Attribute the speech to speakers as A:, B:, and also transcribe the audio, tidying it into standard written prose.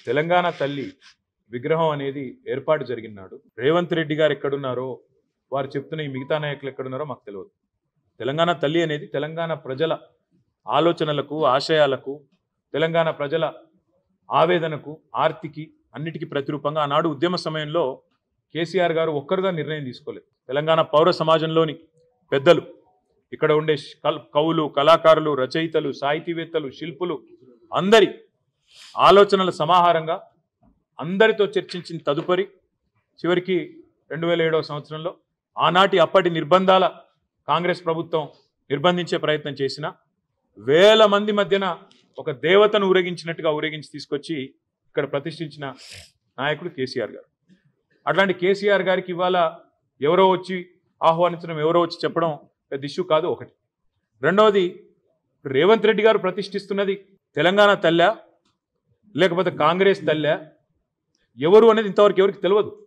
A: తెలంగాణ తల్లి విగ్రహం అనేది ఏర్పాటు జరిగినాడు రేవంత్ రెడ్డి గారు ఎక్కడున్నారో వారు చెప్తున్న ఈ మిగతా నాయకులు ఎక్కడున్నారో మాకు తెలియదు. తెలంగాణ తల్లి అనేది తెలంగాణ ప్రజల ఆలోచనలకు ఆశయాలకు తెలంగాణ ప్రజల ఆవేదనకు ఆర్తికి అన్నిటికీ ప్రతిరూపంగా ఆనాడు ఉద్యమ సమయంలో కేసీఆర్ గారు ఒక్కరుగా నిర్ణయం తీసుకోలేదు. తెలంగాణ పౌర సమాజంలోని పెద్దలు ఇక్కడ ఉండే కవులు కళాకారులు రచయితలు సాహితీవేత్తలు శిల్పులు అందరి ఆలోచనల సమాహారంగా అందరితో చర్చించిన తదుపరి చివరికి 2007వ సంవత్సరంలో ఆనాటి అప్పటి నిర్బంధాల కాంగ్రెస్ ప్రభుత్వం నిర్బంధించే ప్రయత్నం చేసిన వేల మంది మధ్యన ఒక దేవతను ఊరేగించినట్టుగా ఊరేగించి తీసుకొచ్చి ఇక్కడ ప్రతిష్ఠించిన నాయకుడు కేసీఆర్ గారు. అట్లాంటి కేసీఆర్ గారికి ఇవాళ ఎవరో వచ్చి ఆహ్వానించడం ఎవరో వచ్చి చెప్పడం పెద్ద ఇష్యూ కాదు. ఒకటి. రెండవది, రేవంత్ రెడ్డి గారు ప్రతిష్ఠిస్తున్నది తెలంగాణ తల్లా లేకపోతే కాంగ్రెస్ తల్లా ఎవరు అనేది ఇంతవరకు ఎవరికి తెలియదు.